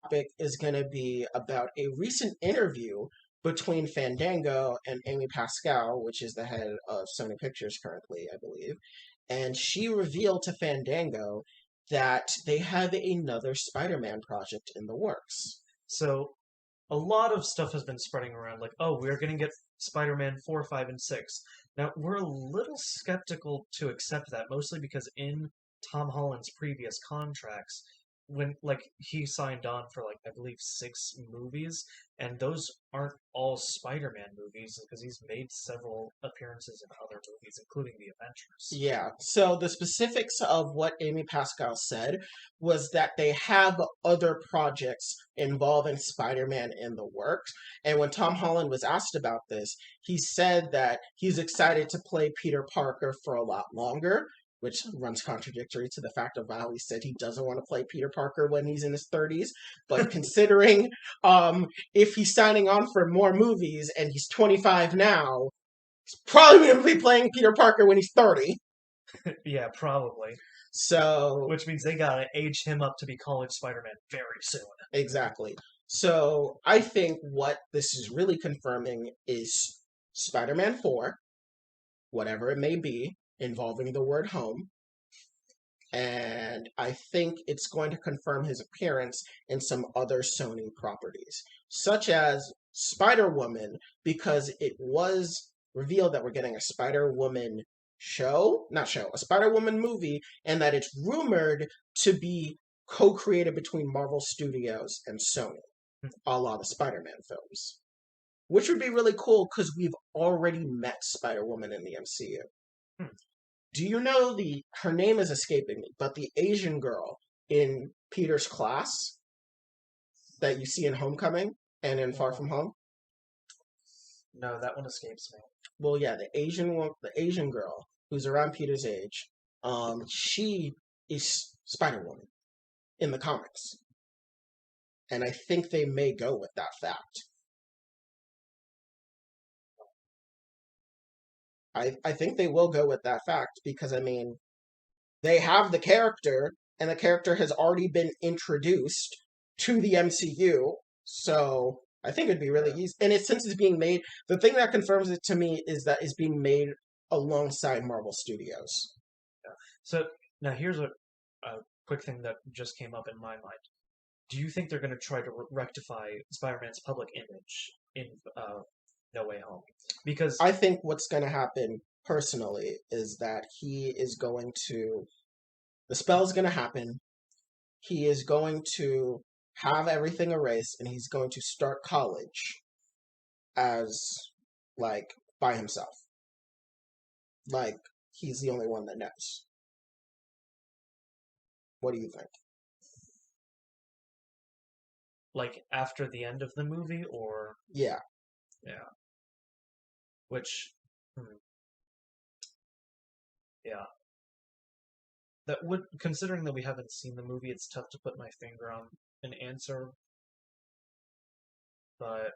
topic is going to be about a recent interview between Fandango and Amy Pascal, which is the head of Sony Pictures currently, I believe. And she revealed to Fandango that they have another Spider-Man project in the works. So a lot of stuff has been spreading around, like, oh, we're going to get Spider-Man 4, 5, and 6. Now, we're a little skeptical to accept that, mostly because in Tom Holland's previous contracts, when, like, he signed on for, like, I believe 6 movies, and those aren't all Spider-Man movies, because he's made several appearances in other movies, including the Avengers. Yeah, so the specifics of what Amy Pascal said was that they have other projects involving Spider Man in the works. And when Tom Holland was asked about this, he said that he's excited to play Peter Parker for a lot longer, which runs contradictory to the fact of how he said he doesn't want to play Peter Parker when he's in his 30s. But considering if he's signing on for more movies and he's 25 now, probably going to be playing Peter Parker when he's 30. Yeah, probably. So, Which means they gotta age him up to be College Spider-Man very soon. exactly. So, I think what this is really confirming is Spider Man 4, whatever it may be, involving the word home. And I think it's going to confirm his appearance in some other Sony properties, such as Spider Woman, because it was revealed that we're getting a Spider Woman a Spider Woman movie, and that it's rumored to be co created between Marvel Studios and Sony, a la the Spider Man films. Which would be really cool because we've already met Spider Woman in the MCU. Hmm. Do you know her name is escaping me, but the Asian girl in Peter's class that you see in Homecoming and in Far From Home? No, that one escapes me. Well, yeah, the Asian girl who's around Peter's age, she is Spider Woman in the comics, and I think they may go with that fact. I think they will go with that fact because I mean, they have the character, and the character has already been introduced to the MCU, so I think it'd be really easy. And since it's being made, the thing that confirms it to me is that it's being made alongside Marvel Studios. Yeah. So now here's a quick thing that just came up in my mind. Do you think they're going to try to rectify Spider-Man's public image in No Way Home? Because I think what's going to happen personally is that the spell's going to happen. He is going to have everything erased, and he's going to start college as, like, by himself. Like, he's the only one that knows. What do you think? like after the end of the movie, or Yeah. yeah, which yeah, that would, considering that we haven't seen the movie, it's tough to put my finger on an answer, but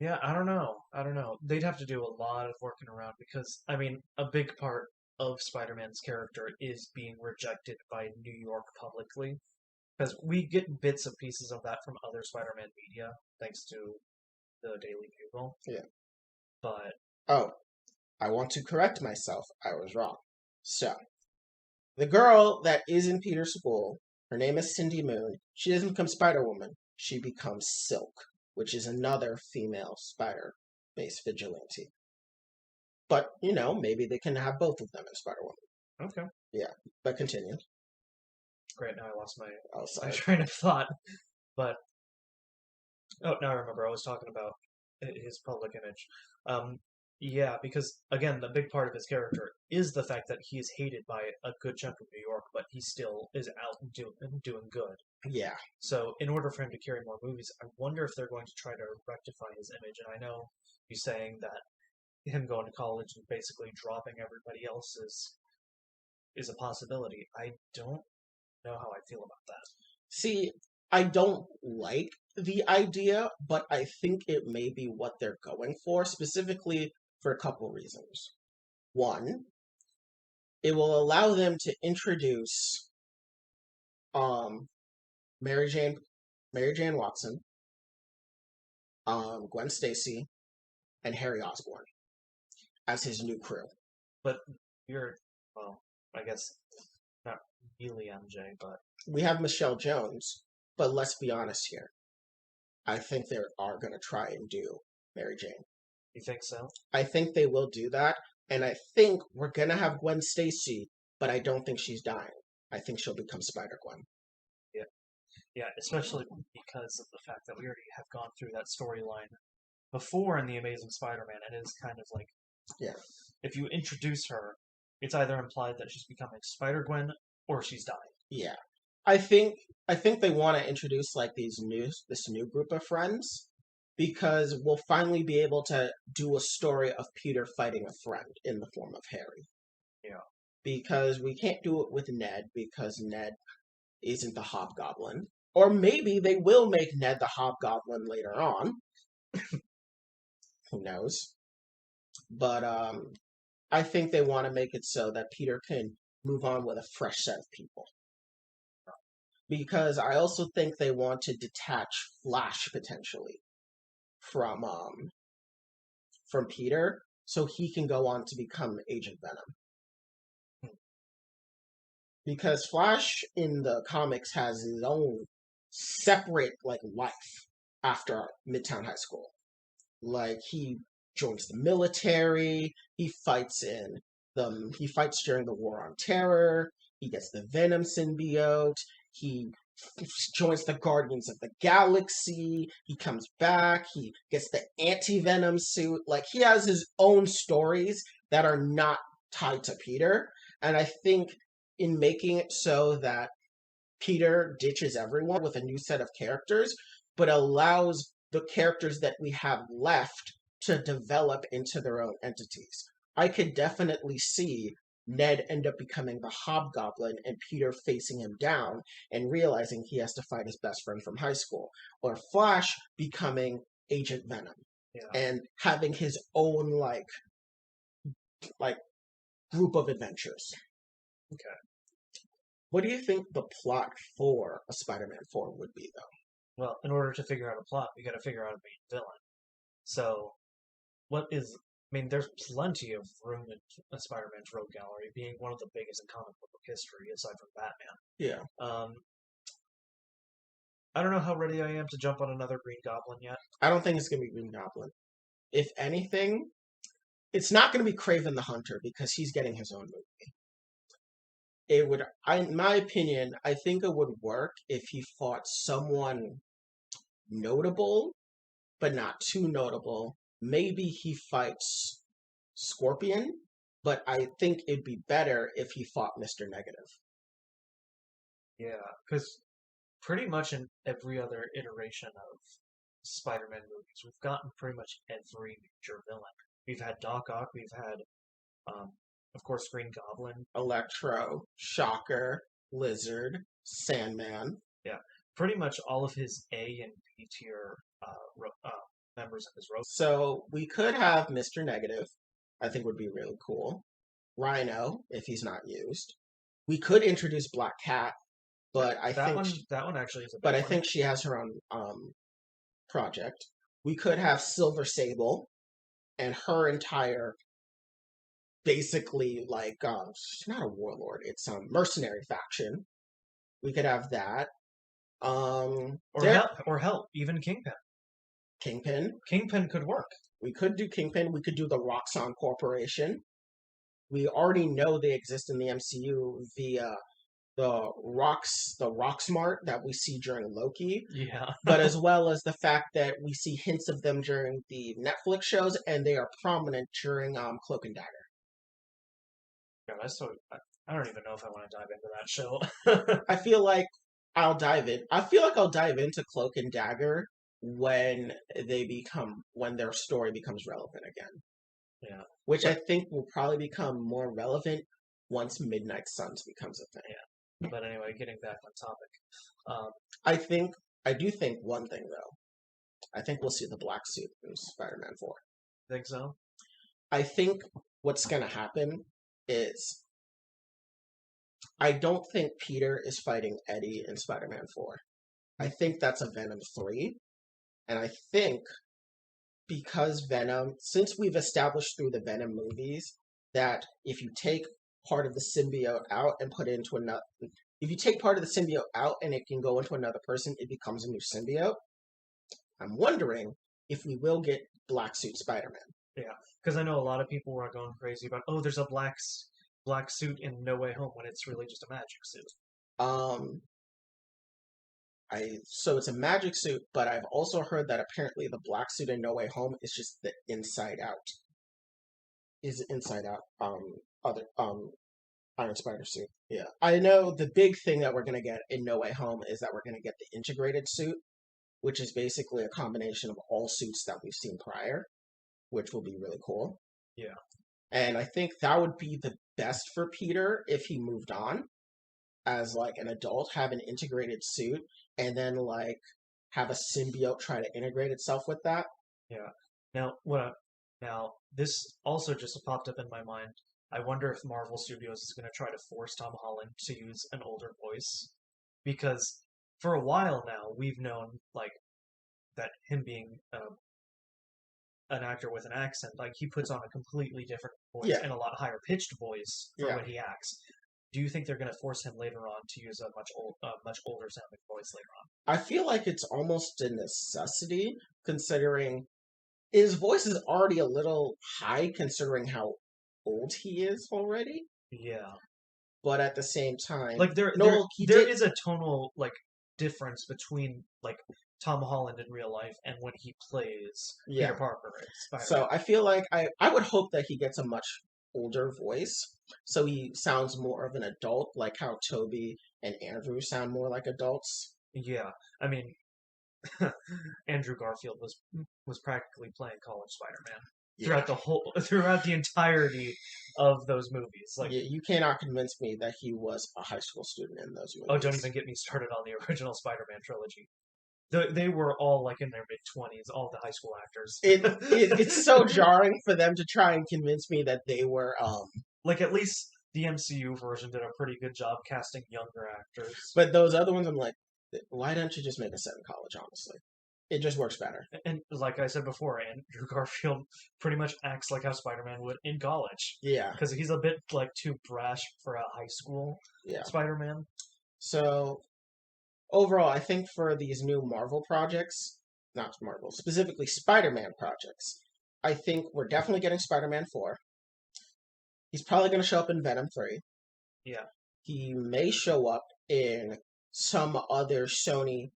yeah, I don't know. They'd have to do a lot of working around because, I mean, a big part of Spider-Man's character is being rejected by New York publicly. Because we get bits and pieces of that from other Spider-Man media, thanks to the Daily Bugle. Yeah. But Oh, I want to correct myself. I was wrong. So, the girl that is in Peter's school, her name is Cindy Moon. She doesn't become Spider-Woman. She becomes Silk, which is another female spider-based vigilante. But, maybe they can have both of them in Spider-Woman. okay, Yeah, but continue. great. Now I lost my Oh, sorry. train of thought. But oh, now I remember. I was talking about his public image. Yeah, because again, the big part of his character is the fact that he is hated by a good chunk of New York, but he still is out and doing good. Yeah. So, in order for him to carry more movies, I wonder if they're going to try to rectify his image. And I know you saying that him going to college and basically dropping everybody else is a possibility. I don't know how I feel about that. See, I don't like the idea, but I think it may be what they're going for, specifically for a couple reasons. One, it will allow them to introduce um, Mary Jane, Mary Jane Watson, Gwen Stacy, and Harry Osborn as his new crew. But well, I guess not really MJ, but We have Michelle Jones, but let's be honest here. I think they are going to try and do Mary Jane. you think so? I think they will do that, and I think we're going to have Gwen Stacy, but I don't think she's dying. I think she'll become Spider-Gwen. Yeah, especially because of the fact that we already have gone through that storyline before in The Amazing Spider-Man, and it's kind of like, Yeah. if you introduce her, it's either implied that she's becoming Spider-Gwen or she's dying. Yeah. I think they want to introduce like this new group of friends because we'll finally be able to do a story of Peter fighting a friend in the form of Harry. Yeah. Because we can't do it with Ned because Ned isn't the Hobgoblin. Or maybe they will make Ned the Hobgoblin later on. Who knows? But I think they want to make it so that Peter can move on with a fresh set of people. Because I also think they want to detach Flash potentially from Peter, so he can go on to become Agent Venom. Because Flash in the comics has his own separate like life after Midtown High School. Like he joins the military, he fights during the War on Terror, he gets the Venom symbiote, he joins the Guardians of the Galaxy, he comes back, he gets the anti-Venom suit. Like he has his own stories that are not tied to Peter, and I think in making it so that Peter ditches everyone with a new set of characters, but allows the characters that we have left to develop into their own entities. I could definitely see Ned end up becoming the Hobgoblin and Peter facing him down and realizing he has to fight his best friend from high school. Or Flash becoming Agent Venom and having his own like group of adventures. Okay. What do you think the plot for a Spider-Man 4 would be, though? Well, in order to figure out a plot, we got to figure out a main villain. So, there's plenty of room in Spider-Man's rogue gallery, being one of the biggest in comic book history, aside from Batman. Yeah. I don't know how ready I am to jump on another Green Goblin yet. I don't think it's going to be Green Goblin. If anything, it's not going to be Kraven the Hunter because he's getting his own movie. In my opinion, I think it would work if he fought someone notable, but not too notable. Maybe he fights Scorpion, but I think it'd be better if he fought Mr. Negative. Yeah, because pretty much in every other iteration of Spider-Man movies, we've gotten pretty much every major villain. We've had Doc Ock, we've had, of course, Green Goblin, Electro, Shocker, Lizard, Sandman. Yeah, pretty much all of his A and B tier members of his rogue. So we could have Mr. Negative. I think would be really cool. Rhino, if he's not used. We could introduce Black Cat, but that one actually is. But I think she has her own project. We could have Silver Sable, and her entire, basically she's not a warlord. It's some mercenary faction. We could have that. Or help, even Kingpin. Kingpin could work. We could do Kingpin. We could do the Roxxon Corporation. We already know they exist in the MCU via the Rocksmart that we see during Loki. Yeah. But as well as the fact that we see hints of them during the Netflix shows, and they are prominent during Cloak and Dagger. God, I don't even know if I want to dive into that show. I feel like I'll dive into Cloak and Dagger when their story becomes relevant again. Yeah. Which I think will probably become more relevant once Midnight Suns becomes a thing. Yeah. But anyway, getting back on topic. I do think one thing though. I think we'll see the black suit in Spider-Man 4. Think so? I think what's gonna happen is I don't think Peter is fighting Eddie in Spider-Man 4. I think that's a Venom 3. And I think because Venom, since we've established through the Venom movies that if you take part of the symbiote out and put it into another, if you take part of the symbiote out and it can go into another person, it becomes a new symbiote. I'm wondering if we will get Black Suit Spider-Man. Yeah, because I know a lot of people were going crazy about, oh, there's a black suit in No Way Home when it's really just a magic suit. Um, so it's a magic suit, but I've also heard that apparently the black suit in No Way Home is just the inside out. Is inside out. Other Iron Spider suit. Yeah, I know the big thing that we're gonna get in No Way Home is that we're gonna get the integrated suit, which is basically a combination of all suits that we've seen prior, which will be really cool. Yeah. And I think that would be the best for Peter if he moved on as like an adult, have an integrated suit, and then like have a symbiote try to integrate itself with that. Yeah. Now this also just popped up in my mind. I wonder if Marvel Studios is going to try to force Tom Holland to use an older voice because for a while now we've known like that him being an actor with an accent, like he puts on a completely different voice Yeah. and a lot higher pitched voice for Yeah. when he acts. Do you think they're going to force him later on to use a much older sounding voice later on? I feel like it's almost a necessity considering his voice is already a little high considering how old he is already. Yeah. But at the same time, Like there is a tonal like difference between like Tom Holland in real life and when he plays Peter Parker as Spider-Man. So I feel like I would hope that he gets a much older voice, so he sounds more of an adult, like how Toby and Andrew sound more like adults. Yeah, I mean, Andrew Garfield was practically playing college Spider-Man throughout the entirety of those movies. Like, you cannot convince me that he was a high school student in those movies. oh, don't even get me started on the original Spider-Man trilogy. They were all like in their mid-20s, all the high school actors. It's so jarring for them to try and convince me that they were like at least the MCU version did a pretty good job casting younger actors. But those other ones, I'm like, why don't you just make a set in college? Honestly, it just works better. And like I said before, Andrew Garfield pretty much acts like how Spider-Man would in college. Yeah, because he's a bit like too brash for a high school Spider-Man. So overall, I think for these new Marvel projects, not Marvel, specifically Spider-Man projects, I think we're definitely getting Spider-Man 4. He's probably going to show up in Venom 3. Yeah. He may show up in some other Sony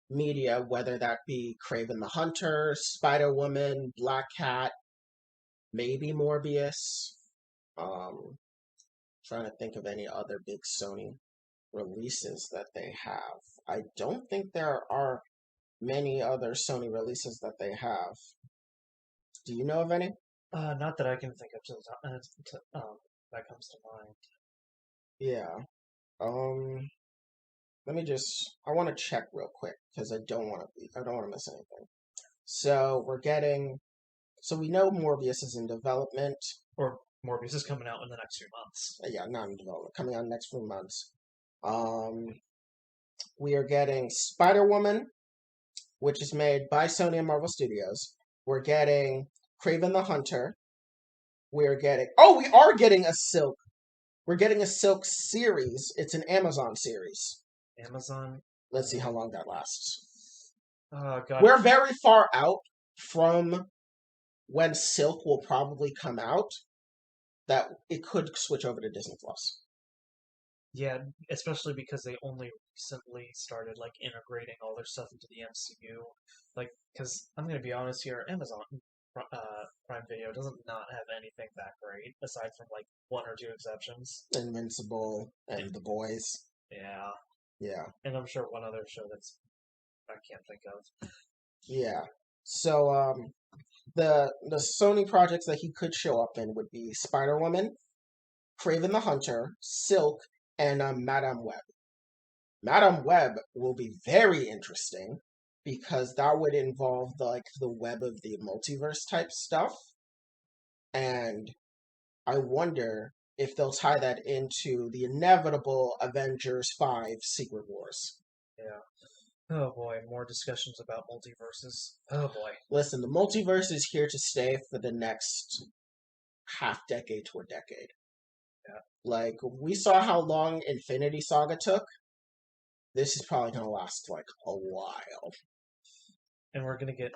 media, whether that be Kraven the Hunter, Spider-Woman, Black Cat, maybe Morbius. Trying to think of any other big Sony releases that they have. I don't think there are many other Sony releases that they have. Do you know of any? Not that I can think of that comes to mind. Yeah. Let me just. I want to check real quick because I don't want to miss anything. So we're getting. So we know Morbius is in development. Or Morbius is coming out in the next few months. Yeah, not in development. Coming out in the next few months. We are getting Spider-Woman, which is made by Sony and Marvel Studios. We're getting Kraven the Hunter. We are getting. Oh, we are getting a Silk. We're getting a Silk series. It's an Amazon series. Amazon. Let's see how long that lasts. Oh God. We're very far out from when Silk will probably come out. That it could switch over to Disney Plus. Yeah, especially because they only recently started like integrating all their stuff into the MCU. Like, because I'm gonna be honest here, Amazon Prime Video doesn't not have anything that great aside from like one or two exceptions. Invincible and The Boys. Yeah. Yeah. And I'm sure one other show that's I can't think of. Yeah. So the Sony projects that he could show up in would be Spider-Woman, Kraven the Hunter, Silk, and Madame Web. Madame Web will be very interesting because that would involve the web of the multiverse type stuff. And I wonder if they'll tie that into the inevitable Avengers 5 Secret Wars. Yeah. Oh boy, more discussions about multiverses. Oh boy. Listen, the multiverse is here to stay for the next half decade to a decade. Yeah. Like, we saw how long Infinity Saga took. This is probably going to last, like, a while. And we're gonna get...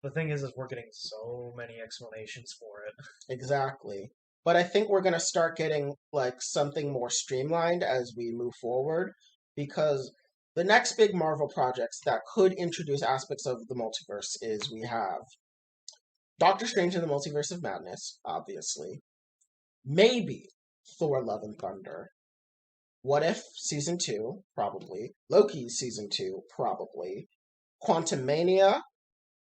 The thing is we're getting so many explanations for it. Exactly. But I think we're going to start getting, like, something more streamlined as we move forward, because the next big Marvel projects that could introduce aspects of the multiverse is we have Doctor Strange in the Multiverse of Madness, obviously. Maybe Thor Love and Thunder. What If Season 2, probably. Loki Season 2, probably. Quantumania,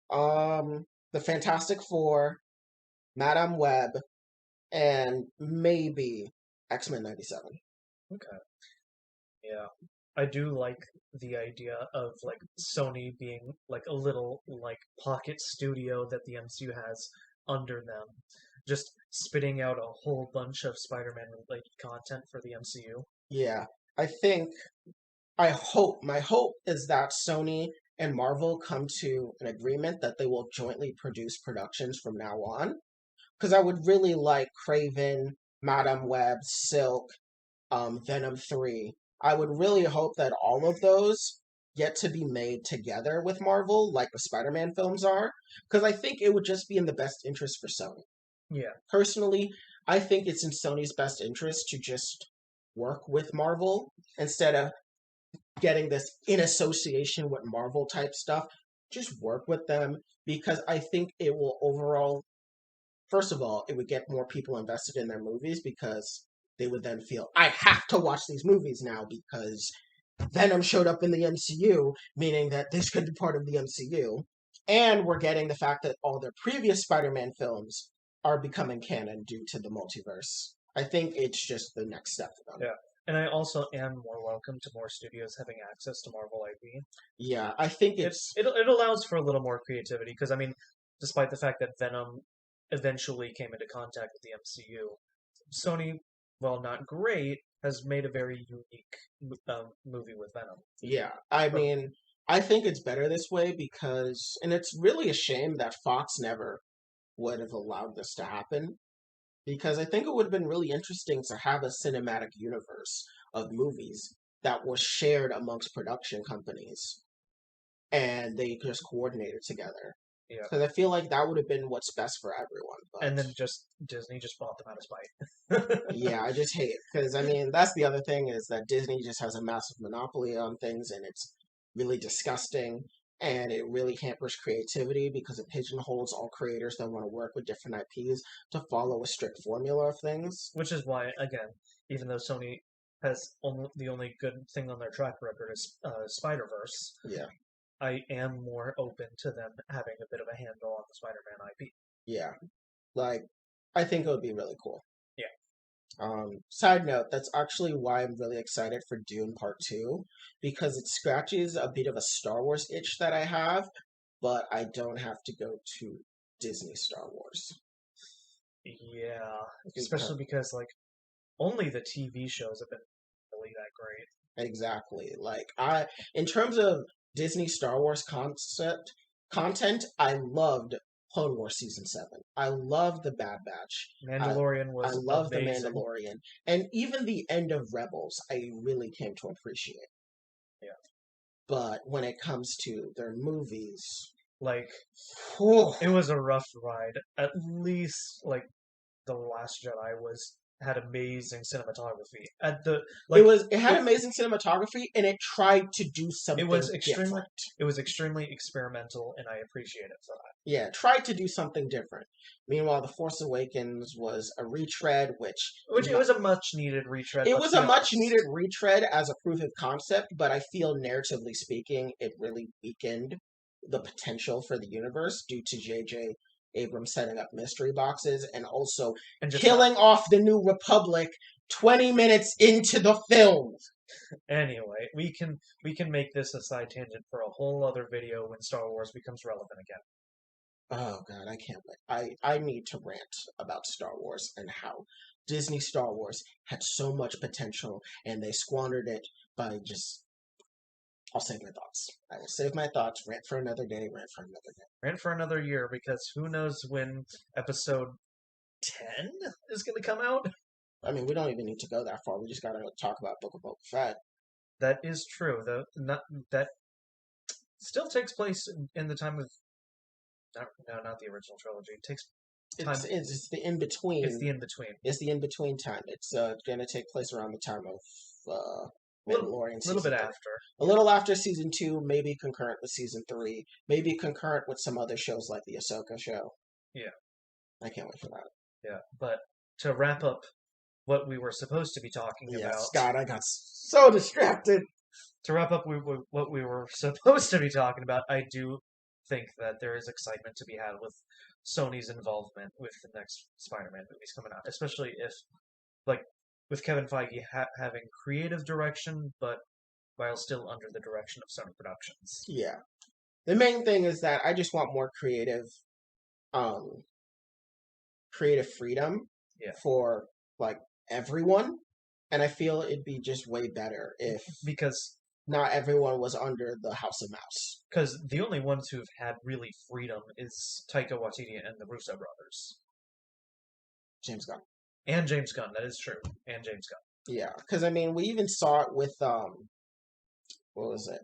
The Fantastic Four, Madame Web, and maybe X-Men 97. Okay. Yeah. I do like the idea of like Sony being like a little like pocket studio that the MCU has under them, just spitting out a whole bunch of Spider-Man related content for the MCU. Yeah, my hope is that Sony and Marvel come to an agreement that they will jointly produce productions from now on. Because I would really like Craven, Madame Web, Silk, Venom 3. I would really hope that all of those get to be made together with Marvel, like the Spider-Man films are, because I think it would just be in the best interest for Sony. Yeah. Personally, I think it's in Sony's best interest to just work with Marvel instead of getting this in association with Marvel type stuff. Just work with them because I think it will overall, first of all, it would get more people invested in their movies because they would then feel, I have to watch these movies now because Venom showed up in the MCU, meaning that this could be part of the MCU. And we're getting the fact that all their previous Spider-Man films are becoming canon due to the multiverse. I think it's just the next step for them. Yeah. And I also am more welcome to more studios having access to Marvel IP. Yeah, I think It allows for a little more creativity because I mean, despite the fact that Venom eventually came into contact with the MCU, Sony, while not great, has made a very unique movie with Venom. Yeah, I mean, I think it's better this way because, and it's really a shame that Fox never would have allowed this to happen because I think it would have been really interesting to have a cinematic universe of movies that was shared amongst production companies and they just coordinated together. Yeah. Because I feel like that would have been what's best for everyone. But And then just Disney just bought them out of spite. yeah, I just hate it because I mean that's the other thing is that Disney just has a massive monopoly on things and it's really disgusting and it really hampers creativity because it pigeonholes all creators that want to work with different IPs to follow a strict formula of things. Which is why, again, even though Sony has the only good thing on their track record is Spider-Verse, Yeah, I am more open to them having a bit of a handle on the Spider-Man IP. yeah. Like, I think it would be really cool. Yeah. Side note, that's actually why I'm really excited for Dune Part 2, because it scratches a bit of a Star Wars itch that I have, but I don't have to go to Disney Star Wars. Yeah, especially because, like, only the TV shows have been really that great. Exactly. Like, in terms of Disney Star Wars content, I loved Clone Wars Season 7. I loved The Bad Batch. Mandalorian I was love The amazing. Mandalorian. And even the end of Rebels, I really came to appreciate. Yeah. But when it comes to their movies, Like, whew, it was a rough ride. At least, like, The Last Jedi had amazing cinematography. it had amazing cinematography and it tried to do something different. It was extremely experimental, and I appreciate it for that. Yeah, tried to do something different. Meanwhile, The Force Awakens was a retread, It was a much needed retread. It was a much needed retread as a proof of concept, but I feel narratively speaking, it really weakened the potential for the universe due to J.J. Abrams setting up mystery boxes and also killing off the New Republic 20 minutes into the film. Anyway, we can make this a side tangent for a whole other video when Star Wars becomes relevant again. Oh god, I can't wait. I need to rant about Star Wars and how Disney Star Wars had so much potential, and they squandered it by just. I'll save my thoughts. I will save my thoughts. Rant for another day. Rant for another day. Rant for another year, because who knows when episode 10 is going to come out? I mean, we don't even need to go that far. We just gotta talk about Book of Boba Fett. That is true. That still takes place in the time of not the original trilogy. It takes time. It's the in between. It's the in between. It's the in between time. It's gonna take place around the time of Mandalorian. A little bit 3. after. A little after season 2, maybe concurrent with season 3, maybe concurrent with some other shows like the Ahsoka show. Yeah. I can't wait for that. Yeah, but to wrap up what we were supposed to be talking about. Scott, I got so distracted. To wrap up what we were supposed to be talking about, I do think that there is excitement to be had with Sony's involvement with the next Spider-Man movies coming out, especially if, like, with Kevin Feige having creative direction, but while still under the direction of Sony Productions. Yeah. The main thing is that I just want more creative freedom for, like, everyone. And I feel it'd be just way better if... Because... not everyone was under the House of Mouse. Because the only ones who've had really freedom is Taika Waititi and the Russo brothers. James Gunn. And James Gunn, that is true. And James Gunn. Yeah, because, I mean, we even saw it with, what was it?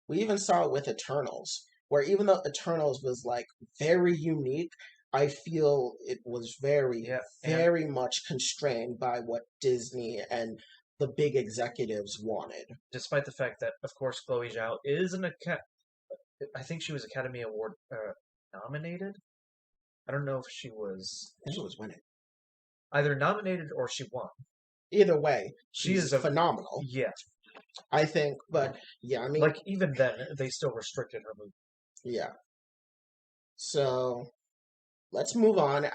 We even saw it with Eternals, where even though Eternals was, like, very unique, I feel it was very much constrained by what Disney and the big executives wanted. Despite the fact that, of course, Chloe Zhao is I think she was Academy Award nominated. I don't know if she was... I think she was winning. Either nominated or she won. Either way, she's phenomenal. Yeah. I think, but, yeah, I mean... like, even then, they still restricted her movie. Yeah. So, let's move on.